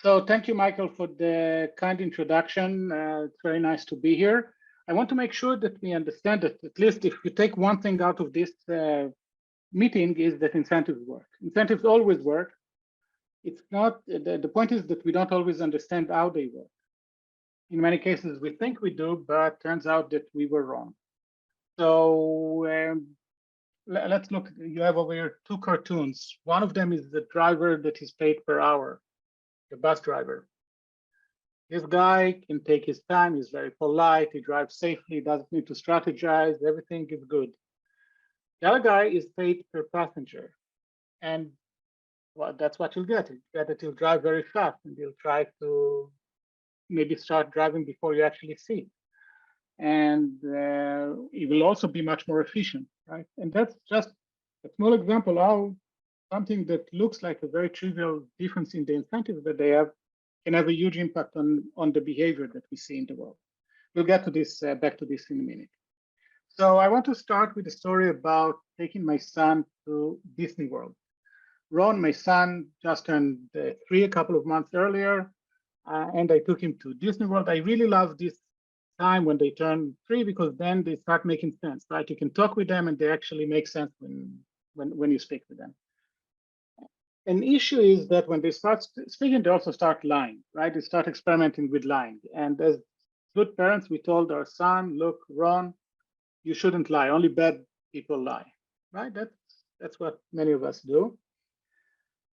So thank you, Michael, for the kind introduction. It's very nice to be here. I want to make sure that we understand that at least if you take one thing out of this meeting is that incentives work. Incentives always work. It's not, the point is that we don't always understand how they work. In many cases, we think we do, but turns out that we were wrong. So let's look, you have over here two cartoons. One of them is the driver that is paid per hour, the bus driver. This guy can take his time, he's very polite, he drives safely, doesn't need to strategize, everything is good. The other guy is paid per passenger. And well, that's what you'll get. You get that he'll drive very fast and he'll try to maybe start driving before you actually see it. And it will also be much more efficient, right? And that's just a small example how something that looks like a very trivial difference in the incentives that they have can have a huge impact on the behavior that we see in the world. We'll get to this, back to this in a minute. So I want to start with a story about taking my son to Disney World. Ron, my son, just turned 3 a couple of months earlier, and I took him to Disney World. I really love this time when they turn 3 because then they start making sense, right? You can talk with them and they actually make sense when you speak with them. An issue is that when they start speaking, they also start lying, right? They start experimenting with lying. And as good parents, we told our son, look, Ron, you shouldn't lie. Only bad people lie, right? That's what many of us do.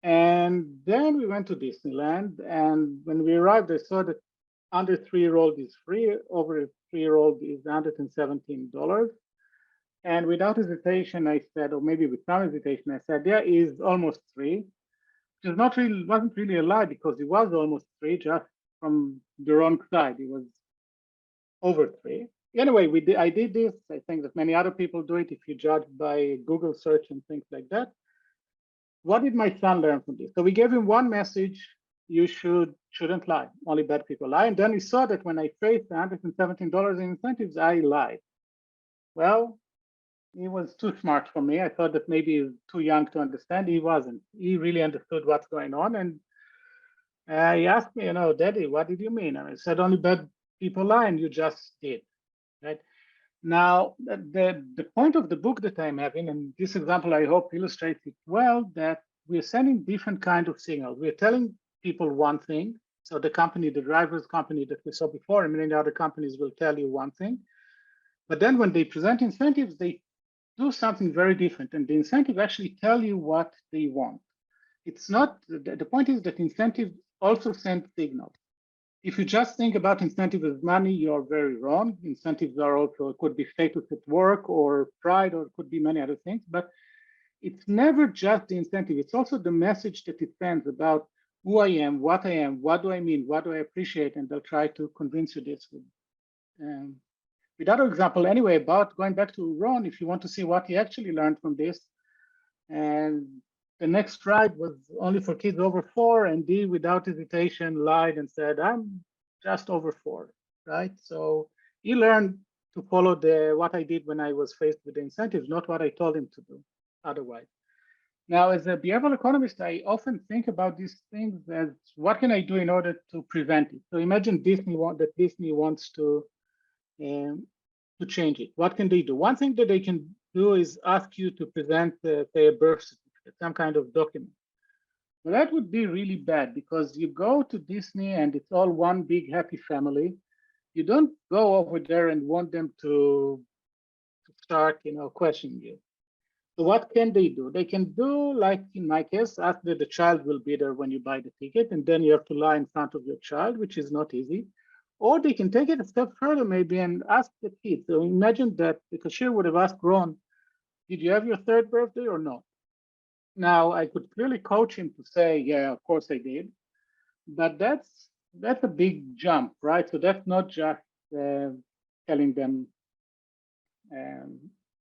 And then we went to Disneyland. And when we arrived, I saw that under 3-year-old is free, over a 3-year-old is $117. And without hesitation, I said, or maybe with some hesitation, I said, yeah, he's almost 3. Which is wasn't really a lie because he was almost 3, just from the wrong side. He was over 3. Anyway, I did this. I think that many other people do it if you judge by Google search and things like that. What did my son learn from this? So we gave him one message: you shouldn't lie. Only bad people lie. And then he saw that when I faced $117 in incentives, I lied. Well, he was too smart for me. I thought that maybe he was too young to understand. He wasn't. He really understood what's going on. And he asked me, Daddy, what did you mean? And I said, only bad people lie, and you just did, right? Now, the point of the book that I'm having, and this example I hope illustrates it well, that we're sending different kinds of signals. We're telling people one thing. So the company, the driver's company that we saw before, and many other companies will tell you one thing. But then when they present incentives, they do something very different. And the incentive actually tell you what they want. It's not, the point is that incentives also send signals. If you just think about incentive as money, you're very wrong. Incentives are also, it could be status at work or pride, or it could be many other things, but it's never just the incentive. It's also the message that it sends about who I am, what do I mean, what do I appreciate, and they'll try to convince you this. With other example, anyway, about going back to Ron, if you want to see what he actually learned from this, and the next ride was only for kids over 4, and he, without hesitation, lied and said, I'm just over 4, right? So he learned to follow what I did when I was faced with the incentives, not what I told him to do otherwise. Now, as a behavioral economist, I often think about these things as what can I do in order to prevent it? So imagine Disney wants to change it. What can they do? One thing that they can do is ask you to present, say, a birth certificate, some kind of document. Well, that would be really bad because you go to Disney and it's all one big happy family. You don't go over there and want them to start, questioning you. So what can they do? They can do, like in my case, ask that the child will be there when you buy the ticket, and then you have to lie in front of your child, which is not easy. Or they can take it a step further maybe and ask the kids. So imagine that the cashier would have asked Ron, did you have your 3rd birthday or not? Now, I could clearly coach him to say, yeah, of course I did. But that's a big jump, right? So that's not just telling them,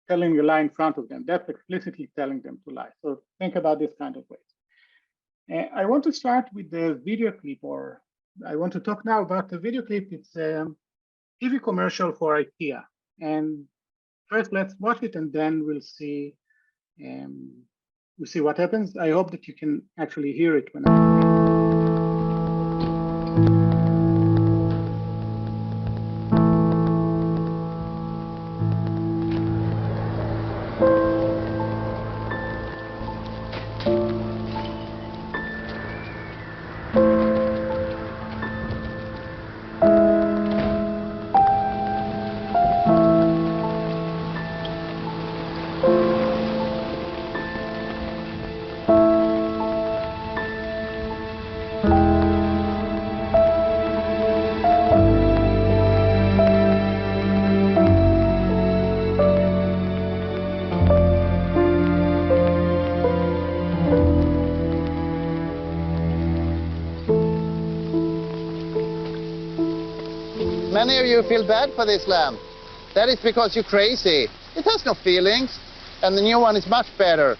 telling a lie in front of them. That's explicitly telling them to lie. So think about this kind of ways. I want to start with the video clip, or I want to talk now about the video clip. It's a TV commercial for IKEA. And first, let's watch it, and then we'll see what happens. I hope that you can actually hear it when I. any of you feel bad for this lamp? That is because you're crazy. It has no feelings. And the new one is much better.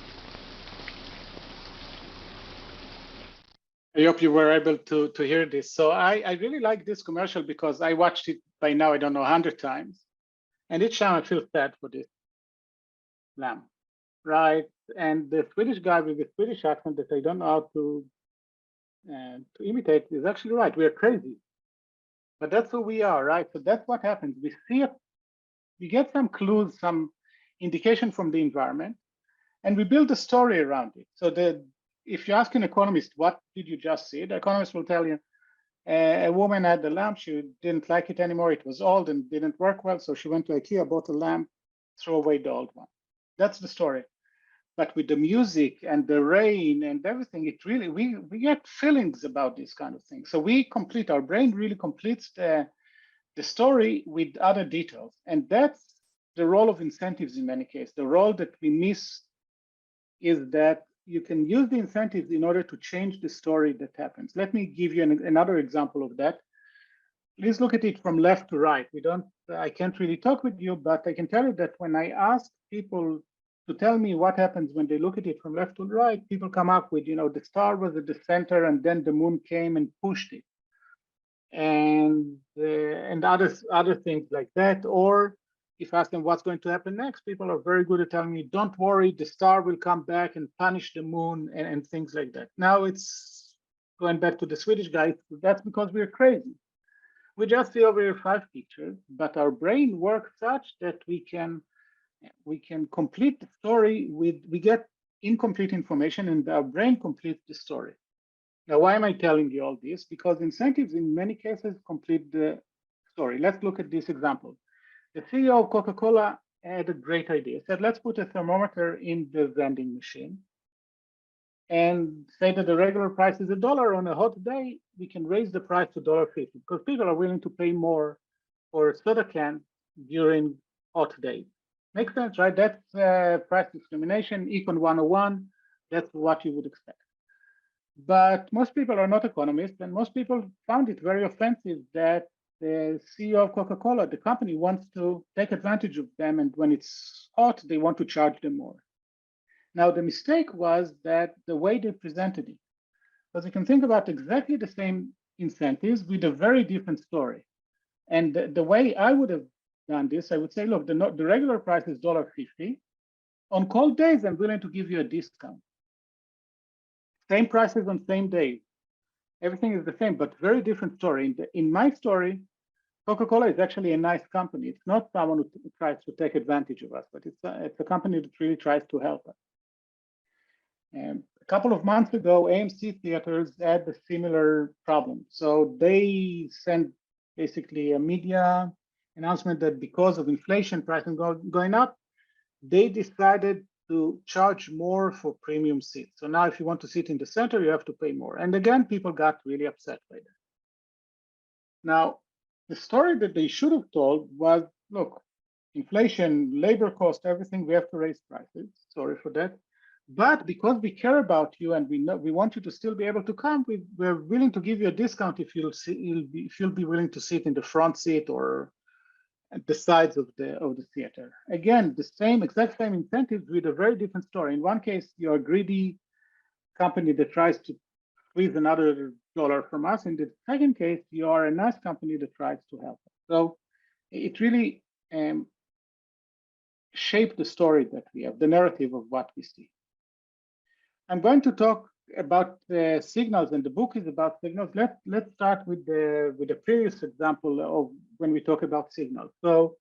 I hope you were able to hear this. So I really like this commercial because I watched it by now, I don't know, 100 times. And each time I feel sad for this lamp, right? And the Swedish guy with the Swedish accent that I don't know how to imitate is actually right. We are crazy. But that's who we are, right? So that's what happens. We see it, we get some clues, some indication from the environment, and we build a story around it. So if you ask an economist, what did you just see? The economist will tell you, a woman had the lamp, she didn't like it anymore, it was old and didn't work well, so she went to IKEA, bought a lamp, threw away the old one. That's the story. But with the music and the rain and everything, it really, we get feelings about these kind of things. So our brain really completes the story with other details. And that's the role of incentives in many cases. The role that we miss is that you can use the incentives in order to change the story that happens. Let me give you another example of that. Please look at it from left to right. I can't really talk with you, but I can tell you that when I ask people to tell me what happens when they look at it from left to right, people come up with, the star was at the center and then the moon came and pushed it. And other things like that. Or if I ask them what's going to happen next, people are very good at telling me, don't worry, the star will come back and punish the moon and things like that. Now it's going back to the Swedish guy. That's because we're crazy. We just see over here 5 pictures, but our brain works such that we can complete the story we get incomplete information and our brain completes the story. Now, why am I telling you all this? Because incentives in many cases complete the story. Let's look at this example. The CEO of Coca-Cola had a great idea. He said, let's put a thermometer in the vending machine and say that the regular price is $1 on a hot day, we can raise the price to $1.50 because people are willing to pay more for a soda can during hot days. Makes sense, right? That's price discrimination, Econ 101. That's what you would expect. But most people are not economists, and most people found it very offensive that the CEO of Coca-Cola, the company, wants to take advantage of them, and when it's hot, they want to charge them more. Now, the mistake was that the way they presented it, because you can think about exactly the same incentives with a very different story. And the way I would have done this, I would say, look, the regular price is $1.50. On cold days, I'm willing to give you a discount. Same prices on same days. Everything is the same, but very different story. In my story, Coca-Cola is actually a nice company. It's not someone who tries to take advantage of us, but it's a company that really tries to help us. A couple of months ago, AMC theaters had a similar problem. So they sent basically a media announcement that because of inflation, pricing going up, they decided to charge more for premium seats. So now if you want to sit in the center, you have to pay more. And again, people got really upset by that. Now, the story that they should have told was, look, inflation, labor cost, everything, we have to raise prices. Sorry for that. But because we care about you and we want you to still be able to come, we're willing to give you a discount if you'll be willing to sit in the front seat or at the sides of the theater. Again, the exact same incentives with a very different story. In one case, you're a greedy company that tries to squeeze another dollar from us. In the second case, you are a nice company that tries to help us. So it really shaped the story that we have, the narrative of what we see. I'm going to talk about the signals, and the book is about signals. Let's start with the previous example of when we talk about signals. So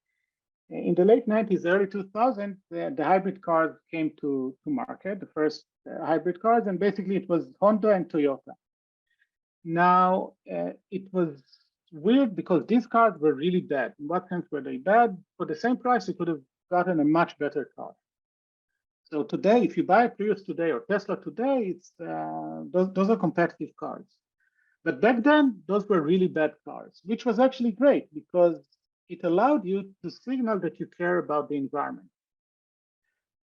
in the late 90s, early 2000s, the hybrid cars came to market, the first hybrid cars, and basically it was Honda and Toyota. Now, it was weird because these cars were really bad. In what sense were they bad? For the same price, you could have gotten a much better car. So today, if you buy a Prius today or Tesla today, it's those are competitive cars. But back then, those were really bad cars, which was actually great because it allowed you to signal that you care about the environment.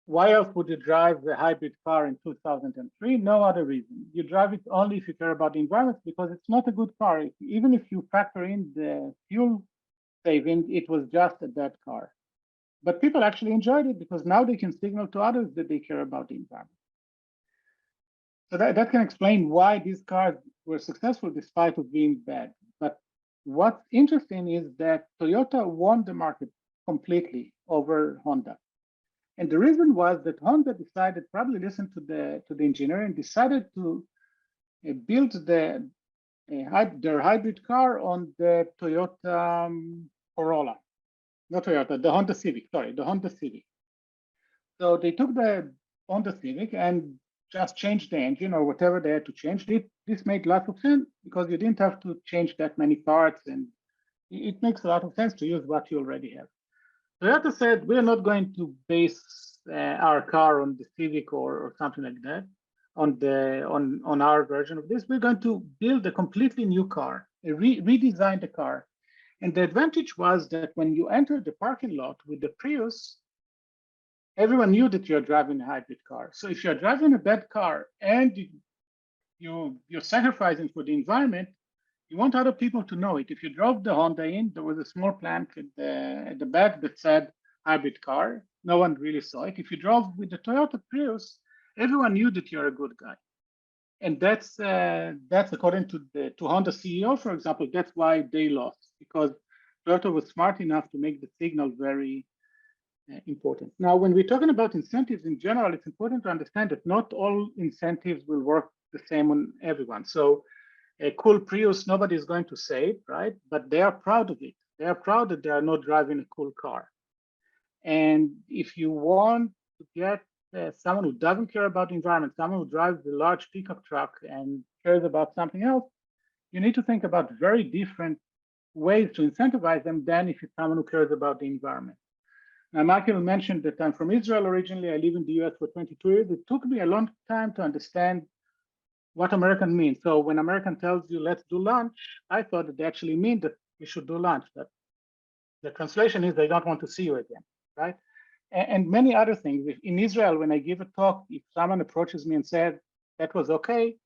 Why else would you drive a hybrid car in 2003? No other reason. You drive it only if you care about the environment because it's not a good car. Even if you factor in the fuel saving, it was just a bad car. But people actually enjoyed it because now they can signal to others that they care about the environment. So that can explain why these cars were successful despite of being bad. But what's interesting is that Toyota won the market completely over Honda. And the reason was that Honda decided, probably listened to the engineer and decided to build their hybrid car on the Toyota Corolla, not Toyota, the Honda Civic, sorry, the Honda Civic. So they took the Honda Civic and just changed the engine or whatever they had to change. This made lots of sense because you didn't have to change that many parts, and it makes a lot of sense to use what you already have. Toyota said, we're not going to base our car on the Civic or something like that, on our version of this. We're going to build a completely new car, redesign the car. And the advantage was that when you entered the parking lot with the Prius, everyone knew that you're driving a hybrid car. So if you're driving a bad car and you're sacrificing for the environment, you want other people to know it. If you drove the Honda in, there was a small plaque at the back that said hybrid car. No one really saw it. If you drove with the Toyota Prius, everyone knew that you're a good guy. And that's according to Honda CEO, for example, that's why they lost, because Toyota was smart enough to make the signal very important. Now, when we're talking about incentives in general, it's important to understand that not all incentives will work the same on everyone. So a cool Prius, nobody is going to say it, right? But they are proud of it. They are proud that they are not driving a cool car. And if you want to get someone who doesn't care about the environment, someone who drives a large pickup truck and cares about something else, you need to think about very different ways to incentivize them than if it's someone who cares about the environment. Now, Michael mentioned that I'm from Israel originally. I live in the US for 22 years. It took me a long time to understand what American means. So when American tells you, let's do lunch, I thought that they actually mean that we should do lunch. But the translation is they don't want to see you again, right? And many other things. In Israel, when I give a talk, if someone approaches me and said, that was okay,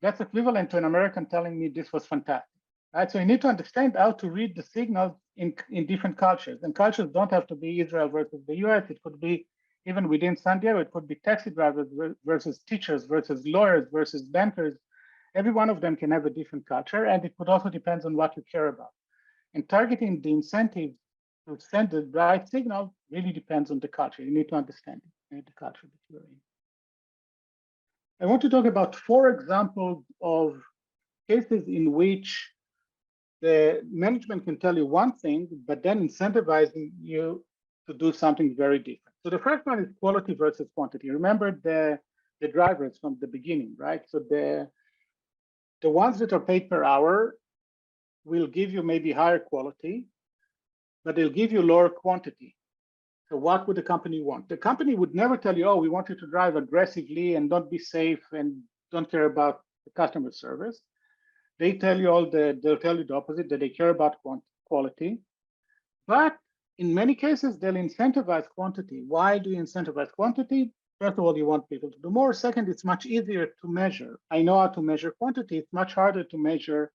that's equivalent to an American telling me this was fantastic. Right? So you need to understand how to read the signals in different cultures. And cultures don't have to be Israel versus the US. It could be even within San Diego, it could be taxi drivers versus teachers versus lawyers versus bankers. Every one of them can have a different culture, and it could also depend on what you care about. And targeting the incentives to send the right signal really depends on the culture. You need to understand it, the culture that you're in. I want to talk about 4 examples of cases in which the management can tell you one thing, but then incentivizing you to do something very different. So the first one is quality versus quantity. Remember the drivers from the beginning, right? So the ones that are paid per hour will give you maybe higher quality, but they'll give you lower quantity. So what would the company want? The company would never tell you, oh, we want you to drive aggressively and don't be safe and don't care about the customer service. They'll tell you the opposite, that they care about quality. But in many cases, they'll incentivize quantity. Why do you incentivize quantity? First of all, you want people to do more. Second, it's much easier to measure. I know how to measure quantity. It's much harder to measure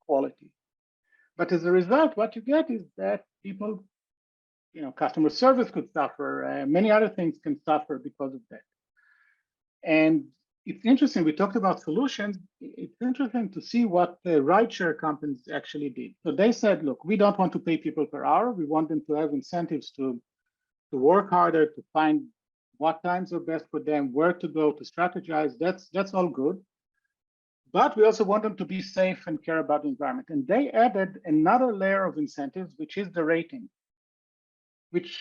quality. But as a result, what you get is that people, customer service could suffer. Many other things can suffer because of that. And it's interesting, we talked about solutions. It's interesting to see what the rideshare companies actually did. So they said, look, we don't want to pay people per hour. We want them to have incentives to work harder, to find what times are best for them, where to go, to strategize. That's all good. But we also want them to be safe and care about the environment. And they added another layer of incentives, which is the rating, which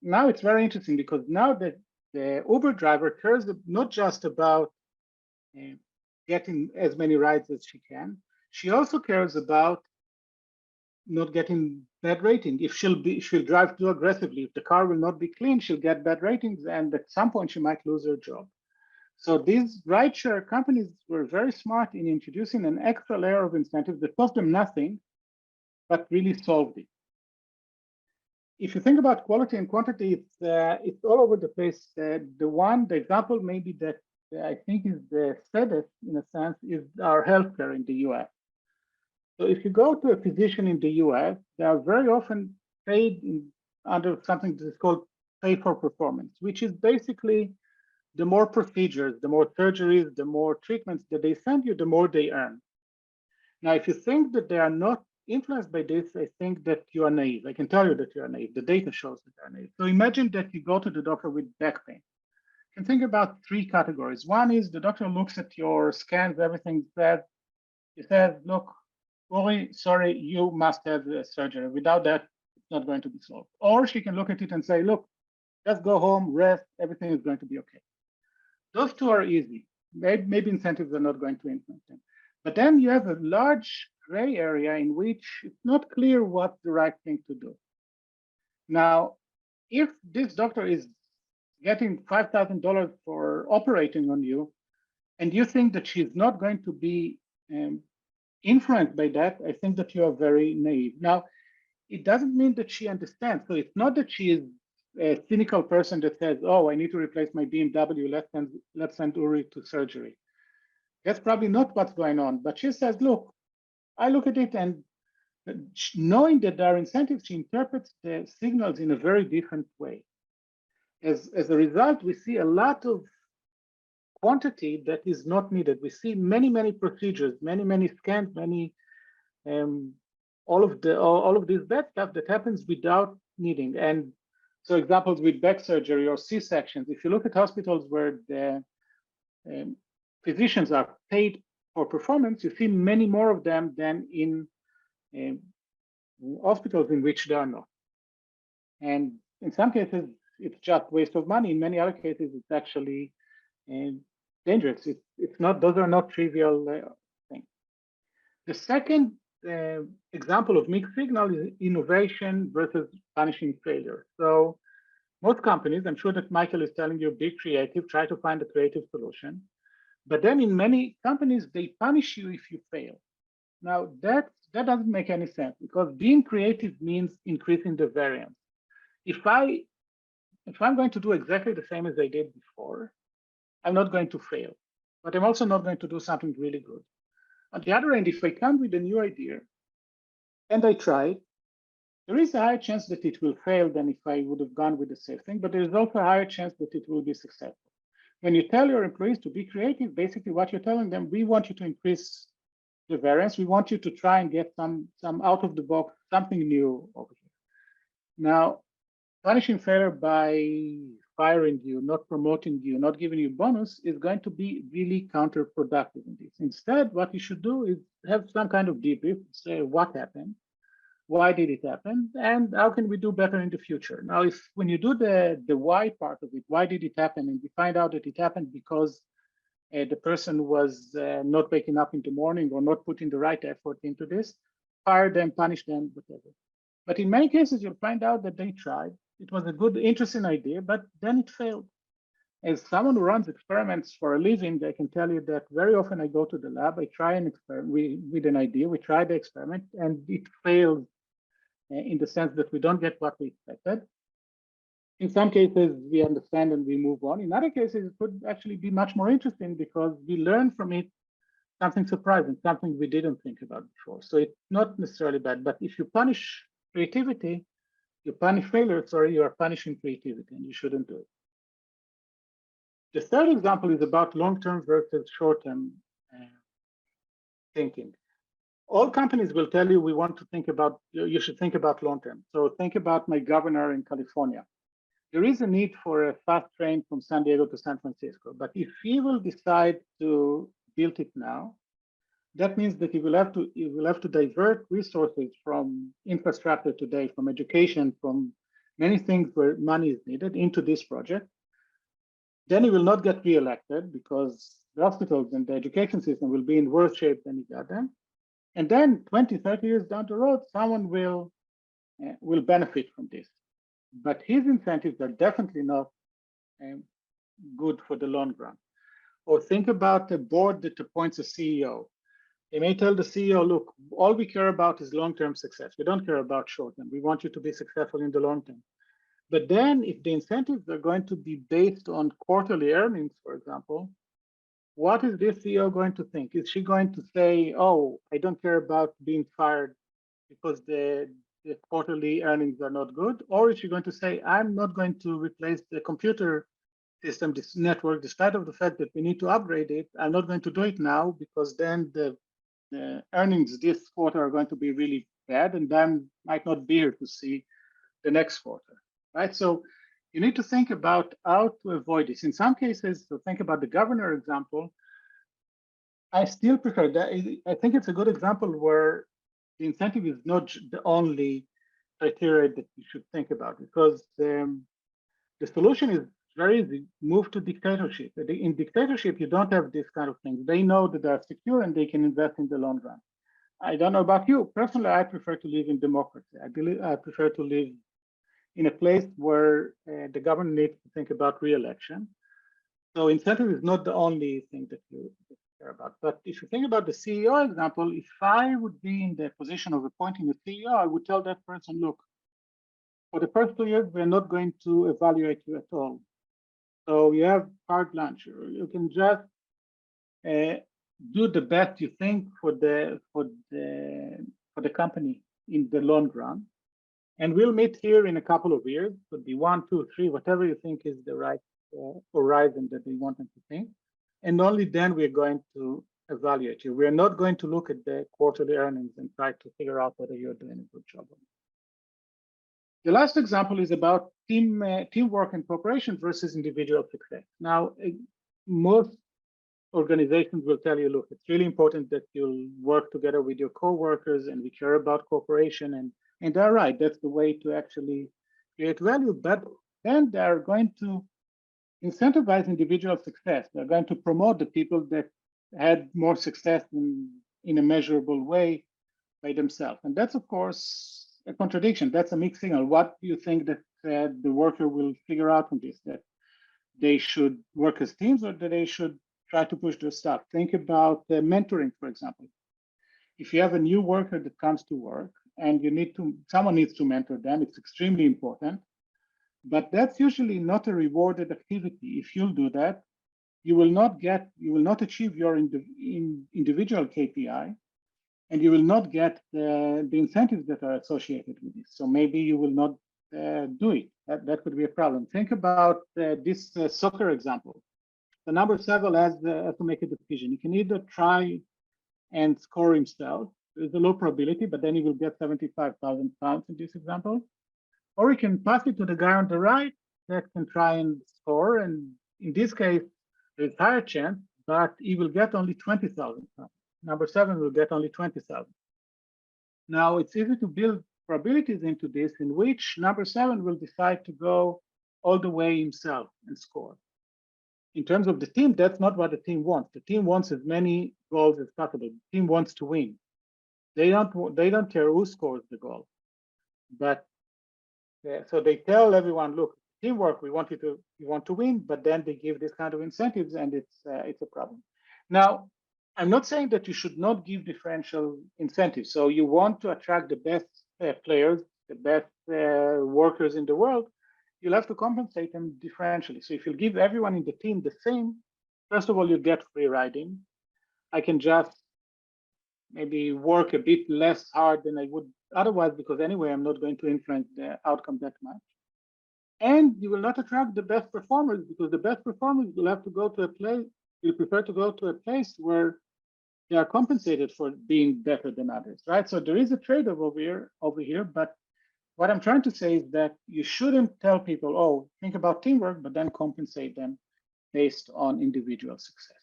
now it's very interesting because now that the Uber driver cares not just about getting as many rides as she can, she also cares about not getting bad rating. If she'll drive too aggressively, if the car will not be clean, she'll get bad ratings, and at some point she might lose her job. So these rideshare companies were very smart in introducing an extra layer of incentives that cost them nothing, but really solved it. If you think about quality and quantity, it's all over the place. The example maybe that I think is the saddest in a sense is our healthcare in the US. So if you go to a physician in the US, they are very often paid under something that is called pay for performance, which is basically the more procedures, the more surgeries, the more treatments that they send you, the more they earn. Now, if you think that they are not influenced by this, I think that you are naive. I can tell you that you are naive. The data shows that you are naive. So imagine that you go to the doctor with back pain. You can think about three categories. One is the doctor looks at your scans, everything says, he says, look, Uri, sorry, you must have surgery. Without that, it's not going to be solved. Or she can look at it and say, look, just go home, rest, everything is going to be okay. Those two are easy. Maybe incentives are not going to influence them. But then you have a large gray area in which it's not clear what's the right thing to do. Now, if this doctor is getting $5,000 for operating on you, and you think that she's not going to be influenced by that, I think that you are very naive. Now, it doesn't mean that she understands. So it's not that she is a cynical person that says, oh, I need to replace my BMW, let's send Uri to surgery. That's probably not what's going on. But she says, look, I look at it, and knowing that there are incentives, she interprets the signals in a very different way. As a result, we see a lot of quantity that is not needed. We see many procedures, many scans, all of this bad stuff that happens without needing. And so examples with back surgery or C-sections, if you look at hospitals where the physicians are paid for performance, you see many more of them than in hospitals in which they are not. And in some cases, it's just waste of money. In many other cases, it's actually dangerous. It's not; those are not trivial things. The second example of mixed signal is innovation versus punishing failure. So most companies, I'm sure that Michael is telling you, be creative, try to find a creative solution. But then in many companies, they punish you if you fail. Now that doesn't make any sense, because being creative means increasing the variance. If I'm going to do exactly the same as I did before, I'm not going to fail, but I'm also not going to do something really good. On the other hand, if I come with a new idea and I try, there is a higher chance that it will fail than if I would have gone with the same thing, but there is also a higher chance that it will be successful. When you tell your employees to be creative, basically what you're telling them, we want you to increase the variance. We want you to try and get some out of the box, something new over here. Now, punishing failure by firing you, not promoting you, not giving you bonus is going to be really counterproductive in this. Instead, what you should do is have some kind of debrief, say what happened, why did it happen, and how can we do better in the future. Now, when you do the why part of it, why did it happen, and you find out that it happened because the person was not waking up in the morning or not putting the right effort into this, fire them, punish them, whatever. But in many cases, you'll find out that they tried. It was a good, interesting idea, but then it failed. As someone who runs experiments for a living, I can tell you that very often I go to the lab, I try an experiment with an idea, we try the experiment, and it fails in the sense that we don't get what we expected. In some cases, we understand and we move on. In other cases, it could actually be much more interesting because we learn from it something surprising, something we didn't think about before. So it's not necessarily bad, but if you punish creativity, you punish failure, sorry, you are punishing creativity, and you shouldn't do it. The third example is about long-term versus short-term thinking. All companies will tell you we want to think about, you should think about long-term. So think about my governor in California. There is a need for a fast train from San Diego to San Francisco, but if he will decide to build it now, that means that he will have to divert resources from infrastructure today, from education, from many things where money is needed into this project. Then he will not get reelected because the hospitals and the education system will be in worse shape than he got them. And then 20, 30 years down the road, someone will benefit from this. But his incentives are definitely not good for the long run. Or think about a board that appoints a CEO. They may tell the CEO, look, all we care about is long-term success. We don't care about short-term. We want you to be successful in the long term. But then if the incentives are going to be based on quarterly earnings, for example, what is this CEO going to think? Is she going to say, oh, I don't care about being fired because the quarterly earnings are not good? Or is she going to say, I'm not going to replace the computer system, this network, despite of the fact that we need to upgrade it, I'm not going to do it now because then the earnings this quarter are going to be really bad, and then might not be here to see the next quarter, right? So you need to think about how to avoid this. In some cases, so think about the governor example. I still prefer that. I think it's a good example where the incentive is not the only criteria that you should think about, because the solution is very easy. Move to dictatorship. In dictatorship, you don't have this kind of thing. They know that they are secure and they can invest in the long run. I don't know about you. Personally, I prefer to live in democracy. I prefer to live in a place where the government needs to think about re-election. So incentive is not the only thing that you care about. But if you think about the CEO example, if I would be in the position of appointing a CEO, I would tell that person, look, for the first 2 years, we're not going to evaluate you at all. So you have carte blanche. You can just do the best you think for the company in the long run. And we'll meet here in a couple of years. Could be 1, 2, 3, whatever you think is the right horizon that they want them to think. And only then we're going to evaluate you. We're not going to look at the quarterly earnings and try to figure out whether you're doing a good job or not. The last example is about teamwork and cooperation versus individual success. Now, most organizations will tell you, look, it's really important that you'll work together with your coworkers, and we care about cooperation, and they're right. That's the way to actually create value. But then they're going to incentivize individual success. They're going to promote the people that had more success in a measurable way by themselves. And that's, of course, a contradiction. That's a mixed signal. What do you think that the worker will figure out from this? That they should work as teams, or that they should try to push their stuff? Think about mentoring, for example. If you have a new worker that comes to work and someone needs to mentor them, it's extremely important. But that's usually not a rewarded activity. If you'll do that, you will not achieve your individual KPI, and you will not get the incentives that are associated with this. So maybe you will not do it. That could be a problem. Think about this soccer example. The number 7 has to make a decision. He can either try and score himself. There's a low probability, but then he will get 75,000 pounds in this example. Or he can pass it to the guy on the right that can try and score. And in this case, there's higher chance, but he will get only 20,000 pounds. Number 7 will get only 20,000. Now, it's easy to build probabilities into this, in which number 7 will decide to go all the way himself and score. In terms of the team, that's not what the team wants. The team wants as many goals as possible. The team wants to win. They don't care who scores the goal. But so they tell everyone, look, teamwork, we want to win, but then they give this kind of incentives, and it's a problem. Now, I'm not saying that you should not give differential incentives. So you want to attract the best players, the best workers in the world, you'll have to compensate them differentially. So if you give everyone in the team the same, first of all, you get free riding. I can just maybe work a bit less hard than I would otherwise, because anyway, I'm not going to influence the outcome that much. And you will not attract the best performers, because the best performers will have to go to a place, will prefer to go to a place where they are compensated for being better than others, right? So there is a trade-off over here, but what I'm trying to say is that you shouldn't tell people, oh, think about teamwork, but then compensate them based on individual success.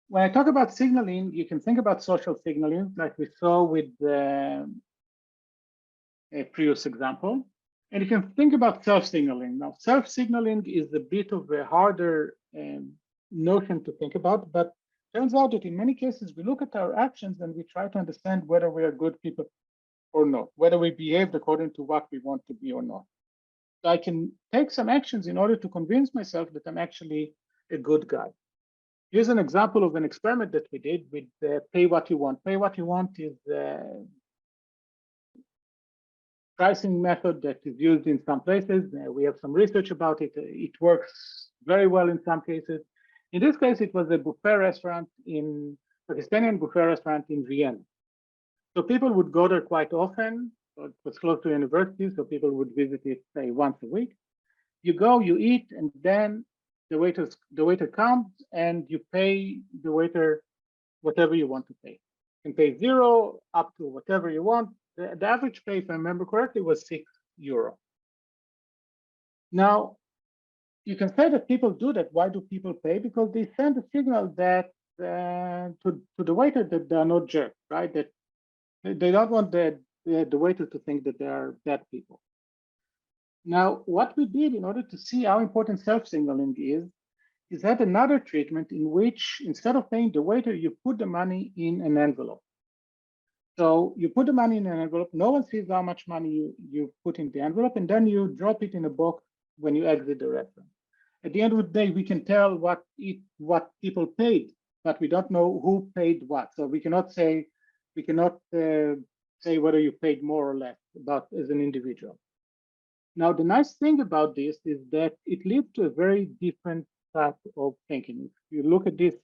When I talk about signaling, you can think about social signaling, like we saw with the previous example. And you can think about self-signaling. Now, self-signaling is a bit of a harder notion to think about, but turns out that in many cases, we look at our actions and we try to understand whether we are good people or not, whether we behaved according to what we want to be or not. So I can take some actions in order to convince myself that I'm actually a good guy. Here's an example of an experiment that we did with pay what you want. Pay what you want is a pricing method that is used in some places. We have some research about it. It works very well in some cases. In this case, it was a buffet restaurant Pakistani buffet restaurant in Vienna. So people would go there quite often. So it was close to university, so people would visit it, say, once a week. You go, you eat, and then the waiter comes and you pay the waiter whatever you want to pay. You can pay zero up to whatever you want. The average pay, if I remember correctly, was €6. Now, you can say that people do that. Why do people pay? Because they send a signal that to the waiter that they are not jerks, right? That they don't want the waiter to think that they are bad people. Now, what we did in order to see how important self-signaling is that another treatment in which instead of paying the waiter, you put the money in an envelope. So you put the money in an envelope, no one sees how much money you put in the envelope, and then you drop it in a box when you exit the restaurant. At the end of the day, we can tell what people paid, but we don't know who paid what. So we cannot say whether you paid more or less about as an individual. Now, the nice thing about this is that it leads to a very different type of thinking. If you look at this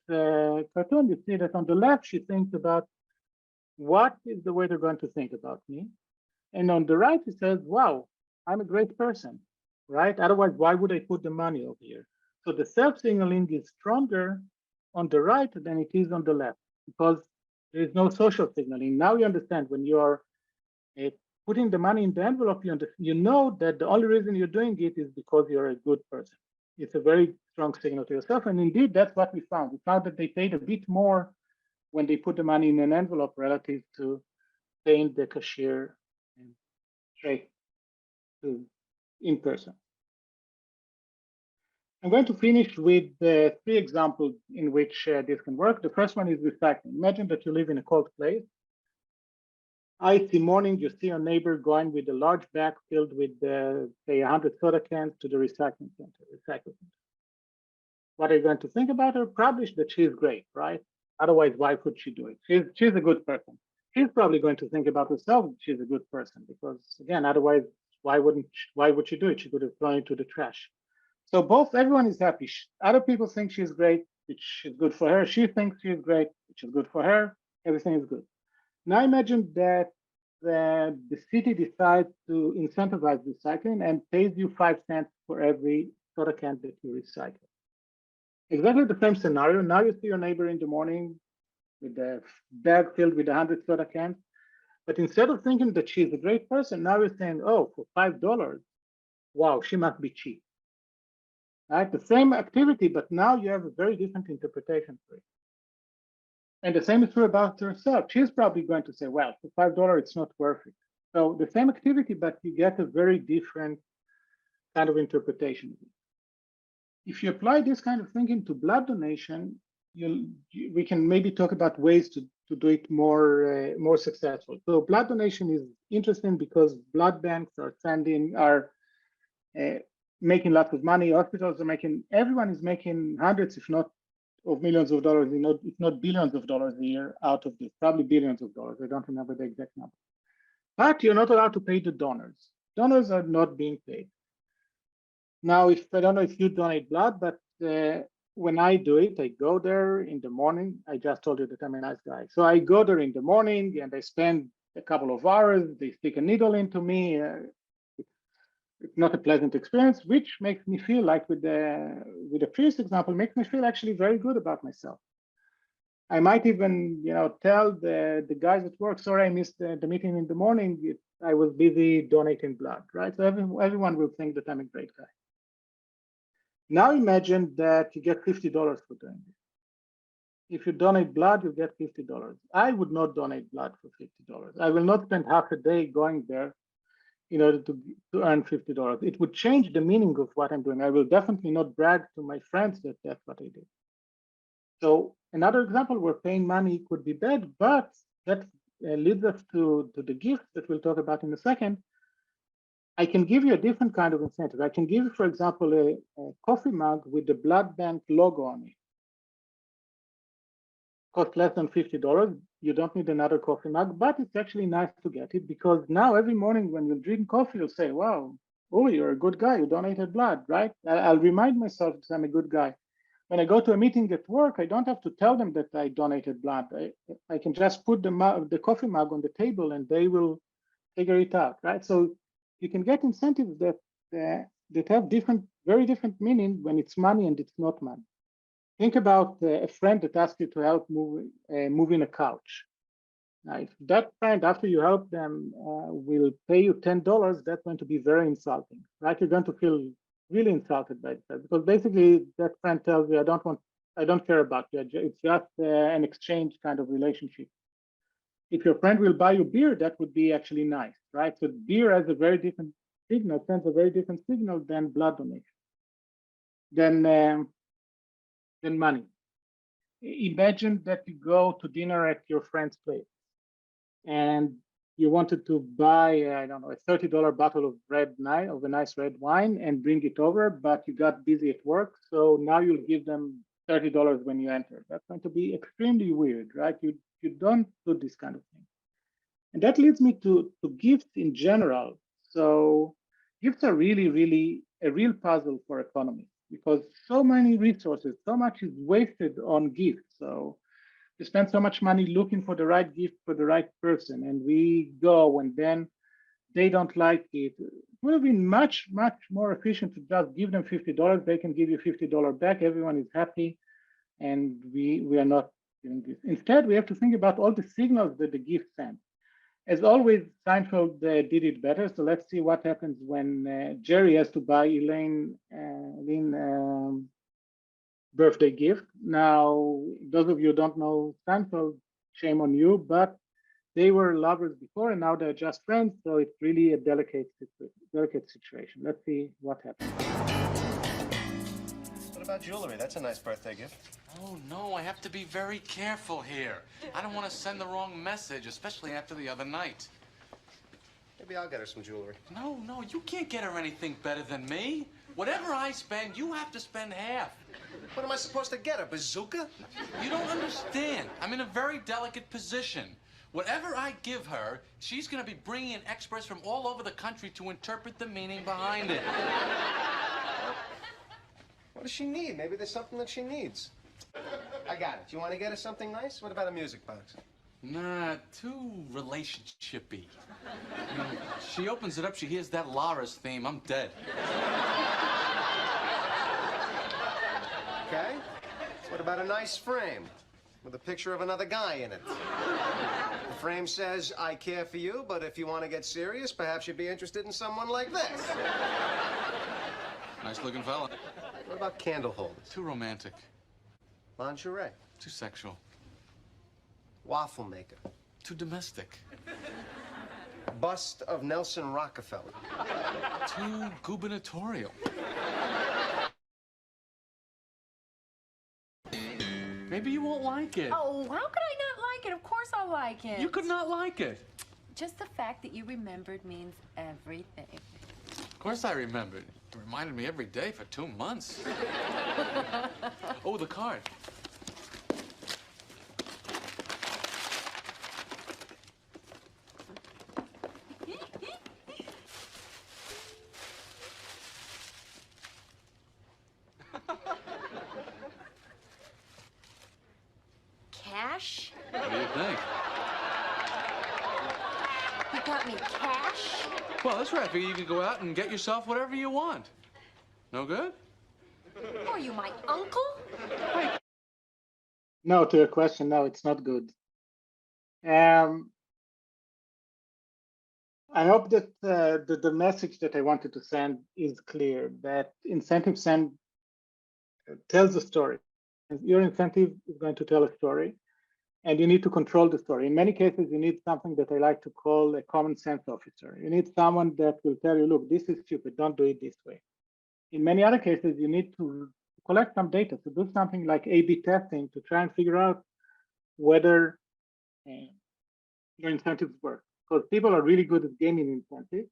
cartoon, you see that on the left, she thinks about what is the waiter going to think about me? And on the right, he says, wow, I'm a great person, right? Otherwise, why would I put the money over here? So the self-signaling is stronger on the right than it is on the left because there is no social signaling. Now you understand when you are putting the money in the envelope, you know that the only reason you're doing it is because you're a good person. It's a very strong signal to yourself. And indeed, that's what we found. We found that they paid a bit more when they put the money in an envelope relative to paying the cashier and straight to in person. I'm going to finish with the 3 examples in which this can work. The first one is recycling. Imagine that you live in a cold place. Icy morning, you see your neighbor going with a large bag filled with, say, 100 soda cans to the recycling center. What are you going to think about her? Probably that she's great, right? Otherwise, why would she do it? She's a good person. She's probably going to think about herself. She's a good person because, again, otherwise, why would she do it? She could have thrown it to the trash. So everyone is happy. Other people think she's great, which is good for her. She thinks she's great, which is good for her. Everything is good. Now imagine that the city decides to incentivize recycling and pays you 5 cents for every soda can that you recycle. Exactly the same scenario. Now you see your neighbor in the morning with a bag filled with 100 soda cans. But instead of thinking that she's a great person, now you're saying, oh, for $5, wow, she must be cheap. Right? The same activity, but now you have a very different interpretation for it. And the same is true about herself. She's probably going to say, well, for $5, it's not worth it. So the same activity, but you get a very different kind of interpretation. If you apply this kind of thinking to blood donation, we can maybe talk about ways to do it more successful. So blood donation is interesting because blood banks are making lots of money. Hospitals are everyone is making hundreds, if not of millions of dollars, if not billions of dollars a year out of this, probably billions of dollars. I don't remember the exact number. But you're not allowed to pay the donors. Donors are not being paid. Now, I don't know if you donate blood, but when I do it, I go there in the morning. I just told you that I'm a nice guy. So I go there in the morning and I spend a couple of hours. They stick a needle into me. It's not a pleasant experience, which makes me feel like with the previous example, makes me feel actually very good about myself. I might even, tell the guys at work, sorry, I missed the meeting in the morning. I was busy donating blood, right? So everyone will think that I'm a great guy. Now imagine that you get $50 for doing this. If you donate blood, you get $50. I would not donate blood for $50. I will not spend half a day going there in order to earn $50. It would change the meaning of what I'm doing. I will definitely not brag to my friends that that's what I did. So another example where paying money could be bad, but that leads us to the gift that we'll talk about in a second. I can give you a different kind of incentive. I can give you, for example, a coffee mug with the blood bank logo on it. Cost less than $50. You don't need another coffee mug, but it's actually nice to get it because now every morning when you drink coffee, you'll say, wow, oh, you're a good guy. You donated blood, right? I'll remind myself that I'm a good guy. when I go to a meeting at work, I don't have to tell them that I donated blood. I can just put the coffee mug on the table and they will figure it out, right? So you can get incentives that have very different meaning when it's money and it's not money. Think about a friend that asks you to help move in a couch. Now, if that friend, after you help them, will pay you $10, that's going to be very insulting, right? You're going to feel really insulted by that because basically that friend tells you, I don't care about you. It's just an exchange kind of relationship. If your friend will buy you beer, that would be actually nice, right? So beer has a very different signal, sends a very different signal than blood donation, than money. Imagine that you go to dinner at your friend's place and you wanted to buy, I don't know, a $30 bottle of a nice red wine and bring it over, but you got busy at work. So now you'll give them $30 when you enter. That's going to be extremely weird, right? You don't do this kind of thing. And that leads me to gifts in general. So gifts are really a real puzzle for economists because so many resources, so much is wasted on gifts. So we spend so much money looking for the right gift for the right person, and we go and then they don't like it. It would have been much more efficient to just give them $50. They can give you $50 back. Everyone is happy, and we are not doing this. Instead, we have to think about all the signals that the gift sends. As always, Seinfeld did it better. So let's see what happens when Jerry has to buy Elaine birthday gift. Now, those of you who don't know Seinfeld, shame on you, but they were lovers before and now they're just friends. So it's really a delicate situation. Let's see what happens. What about jewelry? That's a nice birthday gift. Oh, no, I have to be very careful here. I don't want to send the wrong message, especially after the other night. Maybe I'll get her some jewelry. No, you can't get her anything better than me. Whatever I spend, you have to spend half. What am I supposed to get, a bazooka? You don't understand. I'm in a very delicate position. Whatever I give her, she's going to be bringing in experts from all over the country to interpret the meaning behind it. What does she need? Maybe there's something that she needs. I got it. You want to get her something nice? What about a music box? Nah, too relationship-y. She opens it up, she hears that Lara's theme, I'm dead. Okay. What about a nice frame with a picture of another guy in it? The frame says, I care for you, but if you want to get serious, perhaps you'd be interested in someone like this. Nice-looking fella. What about candle holders? Too romantic. Lingerie? Too sexual. Waffle maker? Too domestic. Bust of Nelson Rockefeller? Too gubernatorial. Maybe you won't like it. Oh, how could I not like it? Of course I'll like it. You could not like it. Just the fact that you remembered means everything. Of course I remembered. It reminded me every day for 2 months. Oh, the card. Cash? What do you think? You got me cash? Well, that's right. I figure you could go out and get yourself whatever you want. No good? Are you my uncle? No, to your question, no, it's not good. I hope that the message that I wanted to send is clear, that incentive tells a story. Your incentive is going to tell a story, and you need to control the story. In many cases, you need something that I like to call a common sense officer. You need someone that will tell you, look, this is stupid, don't do it this way. In many other cases, you need to collect some data, to do something like A/B testing to try and figure out whether your incentives work. Because people are really good at gaming incentives.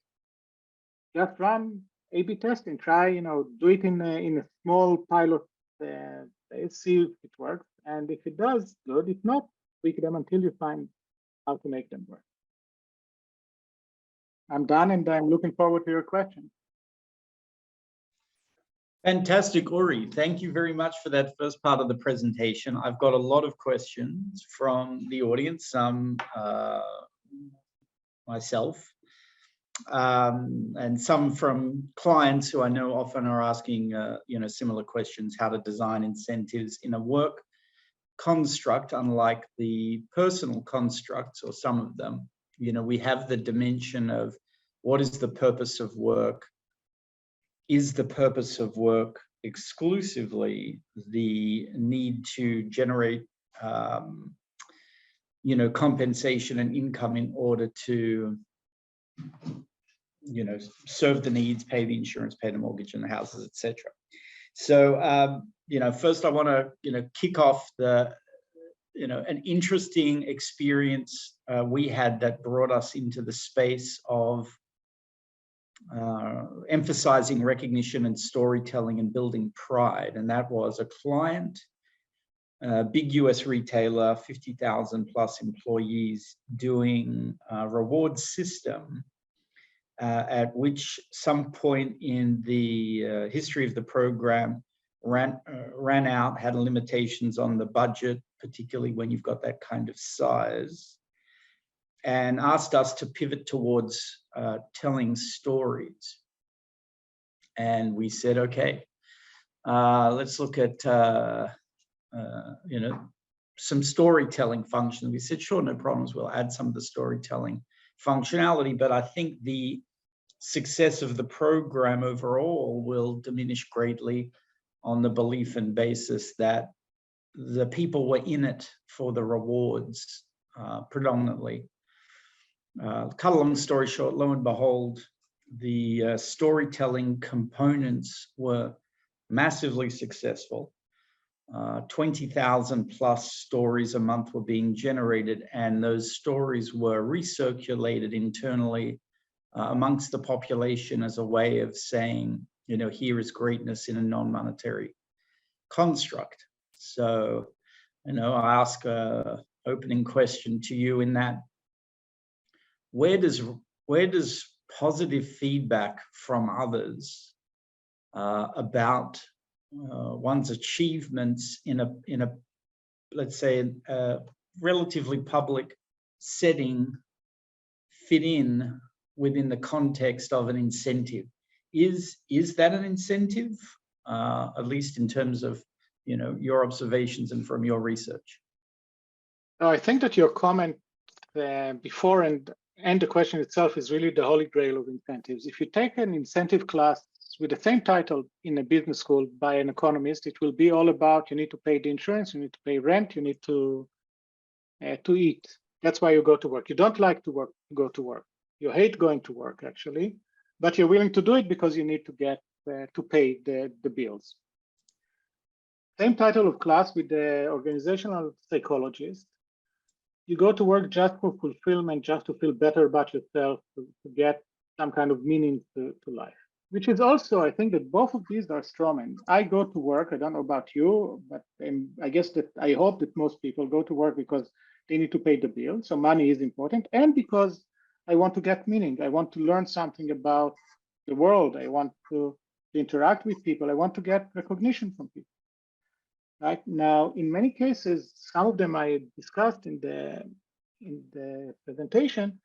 Just run A/B testing, try, do it in a small pilot phase, see if it works. And if it does, good. If not, tweak them until you find how to make them work. I'm done, and I'm looking forward to your questions. Fantastic, Uri. Thank you very much for that first part of the presentation. I've got a lot of questions from the audience, some myself, and some from clients who I know often are asking, similar questions: how to design incentives in a work construct, unlike the personal constructs, or some of them. We have the dimension of what is the purpose of work. Is the purpose of work exclusively the need to generate, compensation and income in order to, serve the needs, pay the insurance, pay the mortgage and the houses, etc. So, first I want to, kick off the, an interesting experience we had that brought us into the space of emphasizing recognition and storytelling and building pride. And that was a client, big US retailer, 50,000 plus employees, doing a reward system at which some point in the history of the program ran out, had limitations on the budget, particularly when you've got that kind of size, and asked us to pivot towards telling stories. And we said, okay, let's look at, some storytelling function. We said, sure, no problems. We'll add some of the storytelling functionality, but I think the success of the program overall will diminish greatly on the belief and basis that the people were in it for the rewards predominantly. Cut a long story short, lo and behold, the storytelling components were massively successful. 20,000 plus stories a month were being generated, and those stories were recirculated internally amongst the population as a way of saying, here is greatness in a non-monetary construct. So, I ask an opening question to you in that, where does positive feedback from others about one's achievements in a let's say a relatively public setting fit in within the context of an incentive? Is that an incentive, at least in terms of your observations and from your research? I think that your comment before and the question itself is really the holy grail of incentives. If you take an incentive class with the same title in a business school by an economist, it will be all about you need to pay the insurance, you need to pay rent, you need to eat. That's why you go to work. You don't like to work, go to work. You hate going to work, actually, but you're willing to do it because you need to get to pay the bills. Same title of class with the organizational psychologist. You go to work just for fulfillment, just to feel better about yourself, to get some kind of meaning to life, which is also, I think that both of these are strawmen. I go to work, I don't know about you, but I hope that most people go to work because they need to pay the bill. So money is important. And because I want to get meaning. I want to learn something about the world. I want to interact with people. I want to get recognition from people. Right now, in many cases, some of them I discussed in the presentation.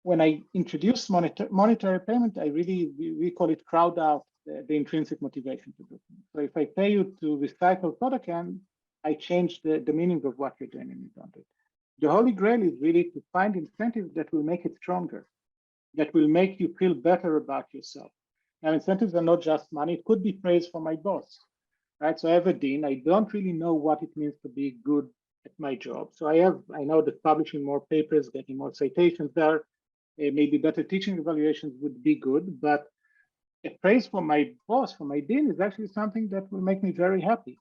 When I introduce monetary payment, we call it crowd out the intrinsic motivation to do things. So if I pay you to recycle soda can, I change the meaning of what you're doing and you don't do it. The holy grail is really to find incentives that will make it stronger, that will make you feel better about yourself. Now, incentives are not just money. It could be praise from my boss. Right, so I have a dean. I don't really know what it means to be good at my job. So I know that publishing more papers, getting more citations there, maybe better teaching evaluations would be good. But a praise from my boss, from my dean, is actually something that will make me very happy.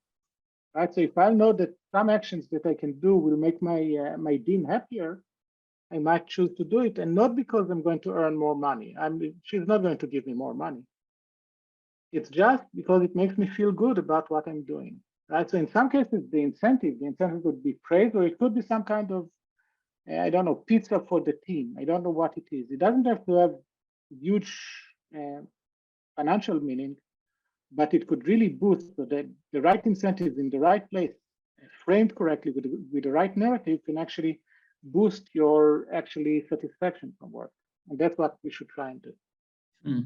Right, so if I know that some actions that I can do will make my dean happier, I might choose to do it, and not because I'm going to earn more money. She's not going to give me more money. It's just because it makes me feel good about what I'm doing, right? So in some cases, the incentive would be praise, or it could be some kind of, I don't know, pizza for the team. I don't know what it is. It doesn't have to have huge financial meaning, but it could really boost so that the right incentives in the right place, framed correctly with the right narrative, can actually boost your actually satisfaction from work. And that's what we should try and do. Hmm.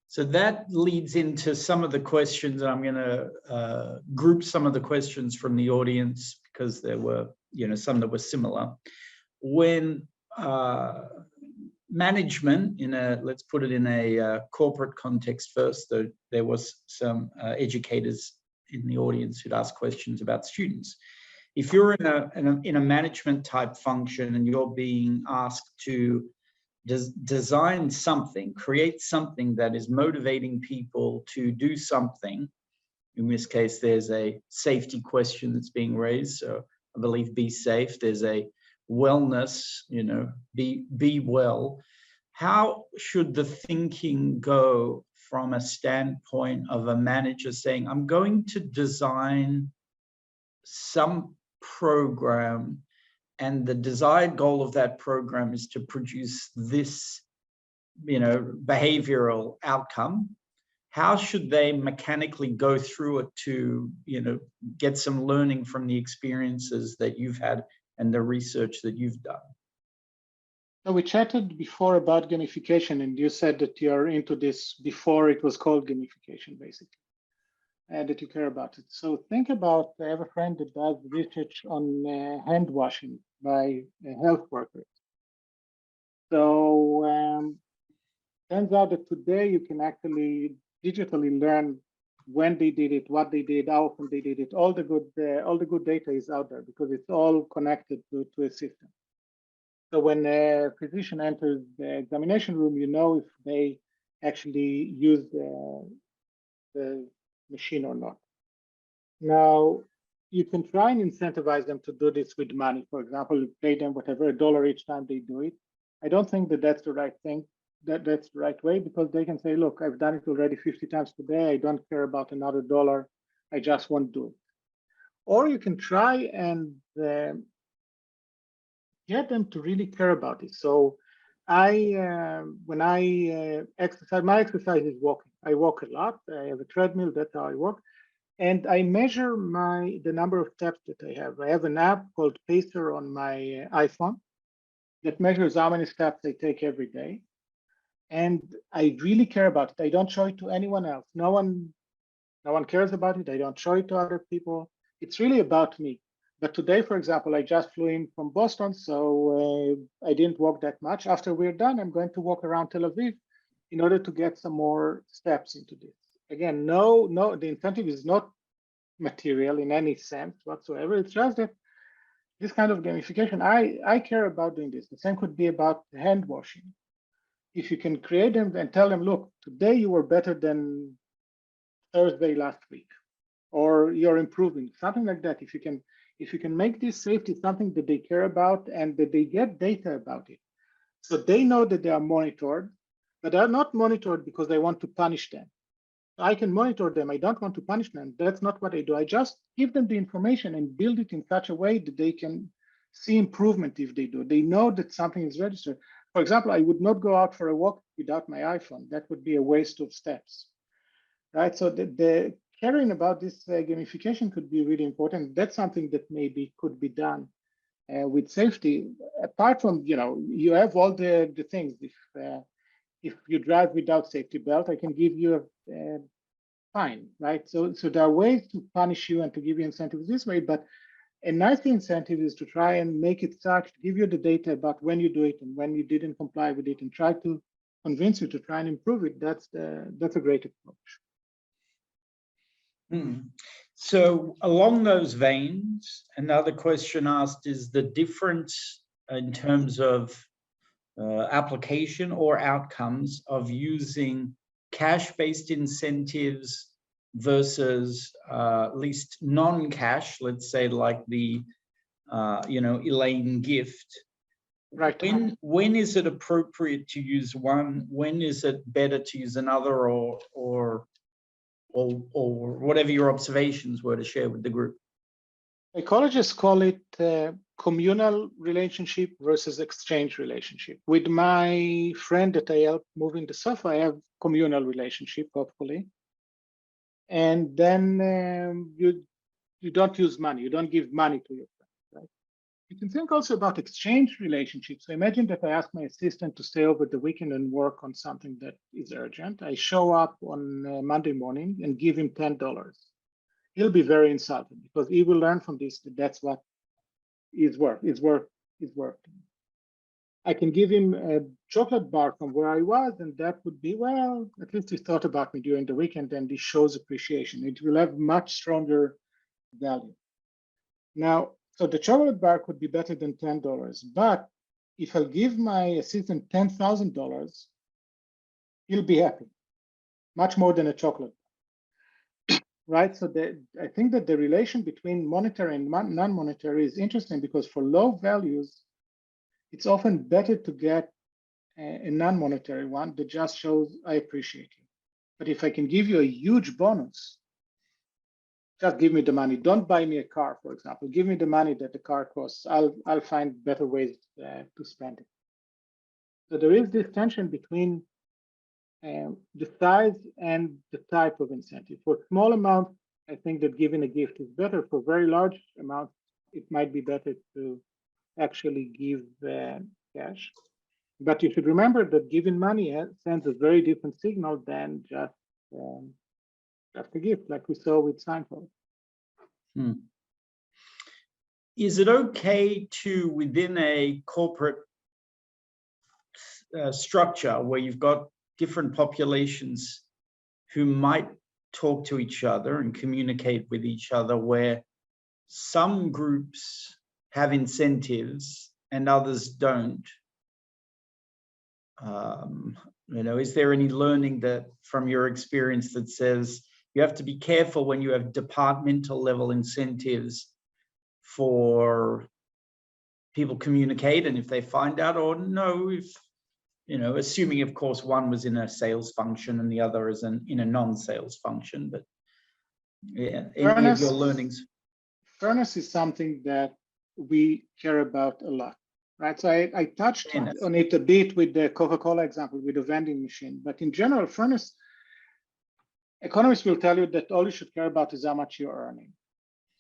So that leads into some of the questions. I'm going to group some of the questions from the audience because there were, some that were similar. When management, let's put it in a corporate context first, though there was some educators in the audience who'd asked questions about students. If you're in a management type function and you're being asked to design something, create something that is motivating people to do something. In this case, there's a safety question that's being raised. So I believe be safe. There's a wellness, be well. How should the thinking go from a standpoint of a manager saying, I'm going to design some program and the desired goal of that program is to produce this, behavioral outcome? How should they mechanically go through it to, get some learning from the experiences that you've had and the research that you've done? So we chatted before about gamification, and you said that you're into this before it was called gamification, basically. And that you care about it. So think about, I have a friend that does research on hand washing by health workers. So turns out that today you can actually digitally learn when they did it, what they did, how often they did it. All the good data is out there because it's all connected to a system. So when a physician enters the examination room, you know if they actually use the machine or not. Now, you can try and incentivize them to do this with money. For example, you pay them whatever, $1 each time they do it. I don't think that that's the right thing, that's the right way, because they can say, look, I've done it already 50 times today. I don't care about another dollar. I just won't do it. Or you can try and get them to really care about it. So when I exercise, my exercise is walking. I walk a lot. I have a treadmill. That's how I walk. And I measure the number of steps that I have. I have an app called Pacer on my iPhone that measures how many steps I take every day. And I really care about it. I don't show it to anyone else. No one cares about it. I don't show it to other people. It's really about me. But today, for example, I just flew in from Boston, so I didn't walk that much. After we're done, I'm going to walk around Tel Aviv in order to get some more steps into this. Again, no, the incentive is not material in any sense whatsoever. It's just that this kind of gamification, I care about doing this. The same could be about hand washing. If you can create them and tell them, look, today you were better than Thursday last week, or you're improving, something like that. If you can make this safety something that they care about and that they get data about it, so they know that they are monitored, but they are not monitored because I want to punish them. I can monitor them. I don't want to punish them. That's not what I do. I just give them the information and build it in such a way that they can see improvement if they do. They know that something is registered. For example, I would not go out for a walk without my iPhone. That would be a waste of steps, right? So the caring about this gamification could be really important. That's something that maybe could be done with safety. Apart from, you have all the things. If you drive without safety belt, I can give you a fine, right? So there are ways to punish you and to give you incentives this way, but a nice incentive is to try and make it such, give you the data about when you do it and when you didn't comply with it, and try to convince you to try and improve it. That's a great approach. So along those veins, another question asked is the difference in terms of application or outcomes of using cash-based incentives versus at least non-cash, let's say like the Elaine gift. Right. When is it appropriate to use one? When is it better to use another, or whatever your observations were to share with the group? Psychologists call it communal relationship versus exchange relationship. With my friend that I helped move in the sofa, I have communal relationship, hopefully. and then you don't use money. You don't give money to your friend, right? You can think also about exchange relationships. So imagine that I ask my assistant to stay over the weekend and work on something that is urgent. I show up on Monday morning and give him $10. He'll be very insulted because he will learn from this that that's what is worth. Is worth. I can give him a chocolate bar from where I was, and that would be, well, at least he thought about me during the weekend, and this shows appreciation. It will have much stronger value. Now, so the chocolate bar could be better than $10, but if I give my assistant $10,000, he'll be happy, much more than a chocolate, right? So I think that the relation between monetary and non-monetary is interesting because for low values, it's often better to get a non-monetary one that just shows I appreciate you. But if I can give you a huge bonus, just give me the money. Don't buy me a car, for example. Give me the money that the car costs. I'll find better ways to spend it. So there is this tension between the size and the type of incentive. For small amounts, I think that giving a gift is better. For very large amounts, it might be better to actually give cash. But you should remember that giving money sends a very different signal than just a gift, like we saw with Seinfeld. Is it okay to, within a corporate structure where you've got different populations who might talk to each other and communicate with each other, where some groups have incentives and others don't? Is there any learning that from your experience that says you have to be careful when you have departmental level incentives for people communicate, and if they find out, or no, if assuming of course one was in a sales function and the other is in a non-sales function, but yeah, any of your learnings? Fairness is something that we care about a lot, right? So I touched on it a bit with the Coca-Cola example with the vending machine, but in general, fairness, economists will tell you that all you should care about is how much you're earning.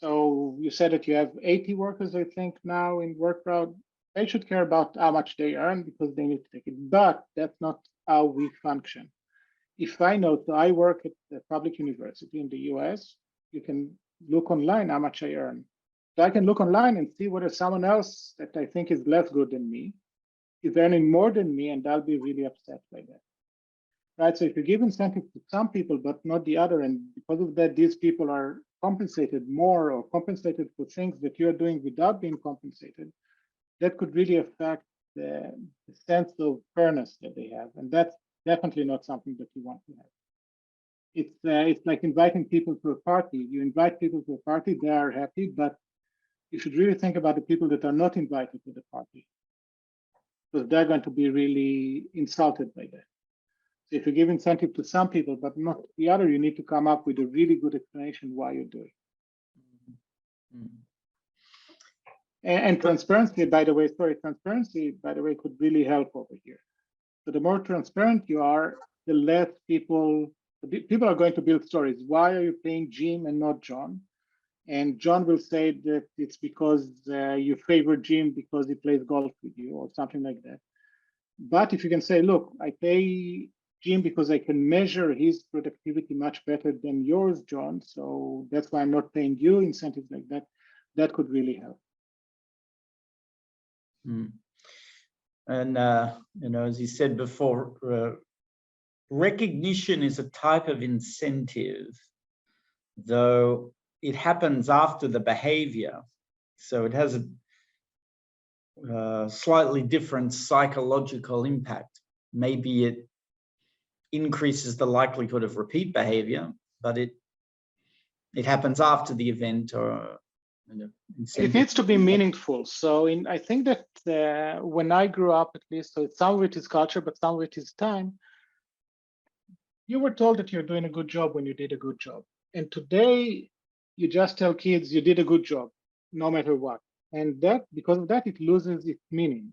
So you said that you have 80 workers, I think, now in WorkProud. They should care about how much they earn because they need to take it, but that's not how we function. If I know, so I work at the public university in the US, you can look online how much I earn. So I can look online and see whether someone else that I think is less good than me is earning more than me, and I'll be really upset by that. Right? So if you give incentive to some people but not the other, and because of that, these people are compensated more or compensated for things that you're doing without being compensated, that could really affect the sense of fairness that they have. And that's definitely not something that you want to have. It's like inviting people to a party. You invite people to a party, they are happy, but you should really think about the people that are not invited to the party, because they're going to be really insulted by that. So if you give incentive to some people, but not the other, you need to come up with a really good explanation why you're doing it. Mm-hmm. And transparency, by the way, could really help over here. So the more transparent you are, the less people are going to build stories. Why are you paying Jim and not John? And John will say that it's because you favor Jim because he plays golf with you or something like that. But if you can say, look, I pay Jim because I can measure his productivity much better than yours, John, so that's why I'm not paying you, incentives like that, that could really help. And as you said before, recognition is a type of incentive, though it happens after the behavior, so it has a slightly different psychological impact. Maybe it increases the likelihood of repeat behavior, but it happens after the event, or it needs to be meaningful. So I think that when I grew up, at least, so some of it is culture, but some of it is time. You were told that you're doing a good job when you did a good job. And today, you just tell kids you did a good job, no matter what. And that, because of that, it loses its meaning.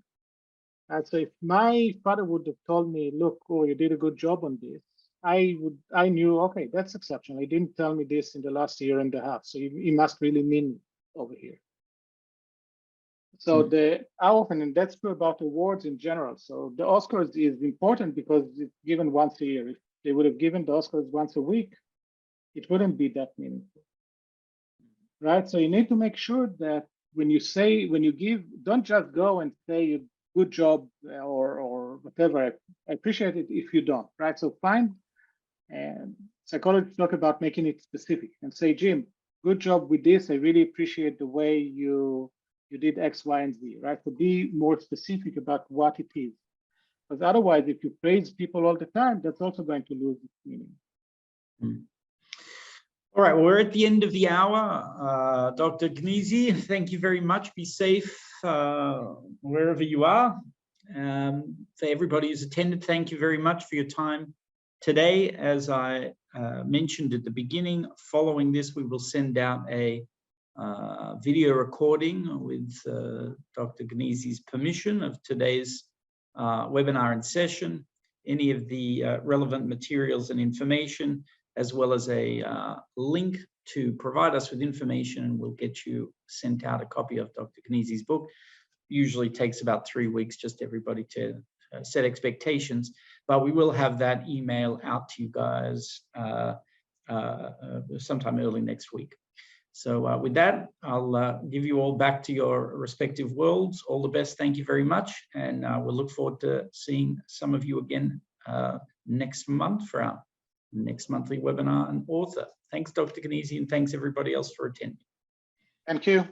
And so if my father would have told me, look, oh, you did a good job on this, I knew, okay, that's exceptional. He didn't tell me this in the last year and a half, so he must really mean it over here. So how often, and that's true about awards in general. So the Oscars is important because it's given once a year. If they would have given the Oscars once a week, it wouldn't be that meaningful, right? So you need to make sure that when you give, don't just go and say good job or whatever. I appreciate it if you don't, right? So find, and psychologists talk about making it specific and say, Jim, good job with this. I really appreciate the way you did X, Y, and Z, right? So be more specific about what it is. Because otherwise, if you praise people all the time, that's also going to lose its meaning. All right, well, we're at the end of the hour. Dr. Gneezy, thank you very much. Be safe wherever you are. For everybody who's attended, thank you very much for your time today. As I mentioned at the beginning, following this, we will send out a video recording with Dr. Gneezy's permission of today's webinar and session, any of the relevant materials and information, as well as a link to provide us with information, and we'll get you sent out a copy of Dr. Gneezy's book. Usually takes about 3 weeks, just everybody to set expectations, but we will have that email out to you guys sometime early next week. So with that, I'll give you all back to your respective worlds. All the best. Thank you very much. And we'll look forward to seeing some of you again next month for our next monthly webinar and author. Thanks, Dr. Gneezy, and thanks everybody else for attending. Thank you.